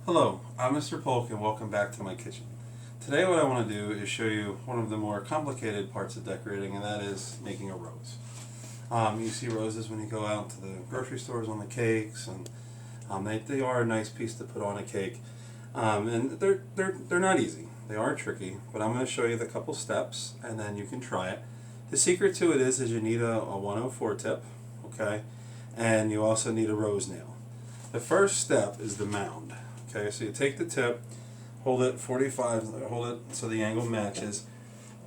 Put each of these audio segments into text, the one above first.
Hello, I'm Mr. Polk and welcome back to my kitchen. Today what I want to do is show you one of the more complicated parts of decorating, and that is making a rose. You see roses when you go out to the grocery stores on the cakes, and they are a nice piece to put on a cake. And they're not easy. They are tricky, but I'm going to show you the couple steps and then you can try it. The secret to it is you need a 104 tip, okay? And you also need a rose nail. The first step is the mound. Okay, so you take the tip, hold it 45, hold it so the angle matches,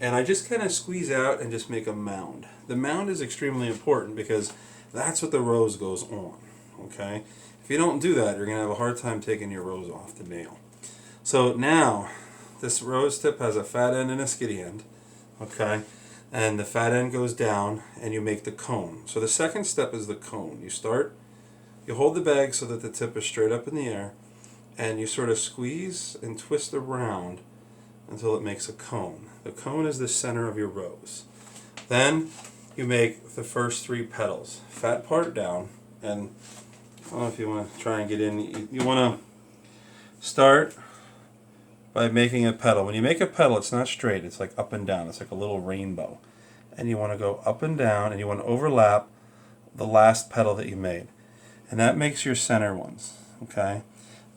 and I just kind of squeeze out and just make a mound. The mound is extremely important because that's what the rose goes on. Okay, if you don't do that, you're going to have a hard time taking your rose off the nail. So now, this rose tip has a fat end and a skinny end. Okay, and the fat end goes down, and you make the cone. So the second step is the cone. You hold the bag so that the tip is straight up in the air, and you sort of squeeze and twist around until it makes a cone. The cone is the center of your rose. Then you make the first 3 petals. Fat part down, and I don't know if you want to try and get in. You want to start by making a petal. When you make a petal, it's not straight, it's like up and down. It's like a little rainbow. And you want to go up and down, and you want to overlap the last petal that you made. And that makes your center ones, okay?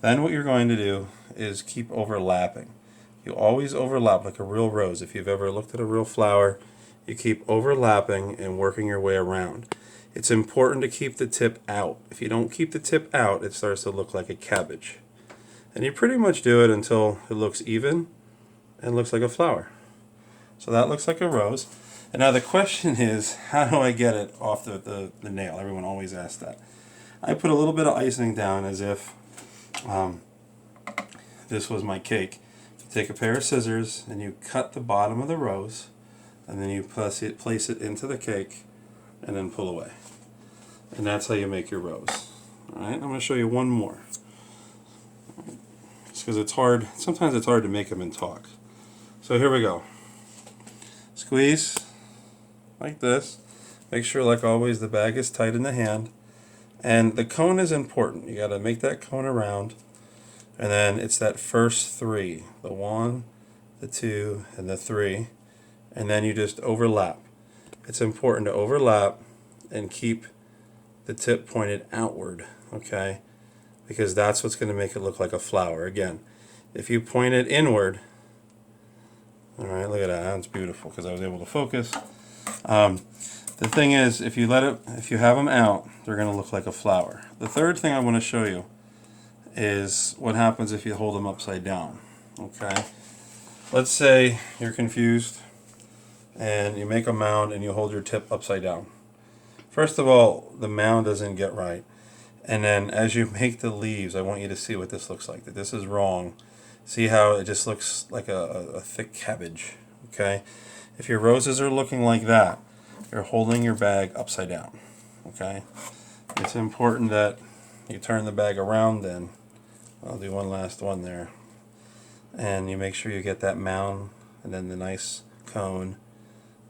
Then what you're going to do is keep overlapping. You always overlap like a real rose. If you've ever looked at a real flower, you keep overlapping and working your way around. It's important to keep the tip out. If you don't keep the tip out, it starts to look like a cabbage. And you pretty much do it until it looks even and looks like a flower. So that looks like a rose. And now the question is, how do I get it off the nail? Everyone always asks that. I put a little bit of icing down as if this was my cake. You take a pair of scissors and you cut the bottom of the rose, and then you place it into the cake and then pull away. And that's how you make your rose. Alright, I'm going to show you one more. Just because it's hard, sometimes it's hard to make them and talk. So here we go. Squeeze like this. Make sure, like always, the bag is tight in the hand. And the cone is important. You got to make that cone around, and then it's that first 3, the 1, the 2, and the 3, and then you just overlap. It's important to overlap and keep the tip pointed outward, okay? Because that's what's going to make it look like a flower. Again, if you point it inward, all right, look at that. That's beautiful because I was able to focus. The thing is, if you have them out, they're going to look like a flower. The third thing I want to show you is what happens if you hold them upside down. Okay? Let's say you're confused and you make a mound and you hold your tip upside down. First of all, the mound doesn't get right. And then as you make the leaves, I want you to see what this looks like. That this is wrong. See how it just looks like a thick cabbage. Okay? If your roses are looking like that, you're holding your bag upside down. Okay? It's important that you turn the bag around then. I'll do one last one there. And you make sure you get that mound and then the nice cone,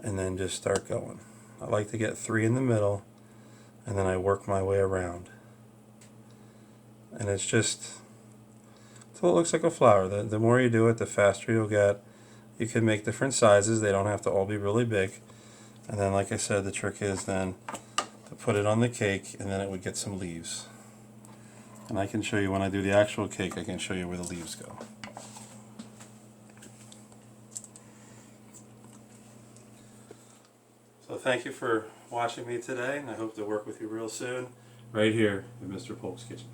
and then just start going. I like to get 3 in the middle, and then I work my way around. And it's just until it looks like a flower. The more you do it, the faster you'll get. You can make different sizes. They don't have to all be really big. And then, like I said, the trick is then to put it on the cake, and then it would get some leaves. And I can show you when I do the actual cake, I can show you where the leaves go. So thank you for watching me today, and I hope to work with you real soon, right here in Mr. Polk's Kitchen.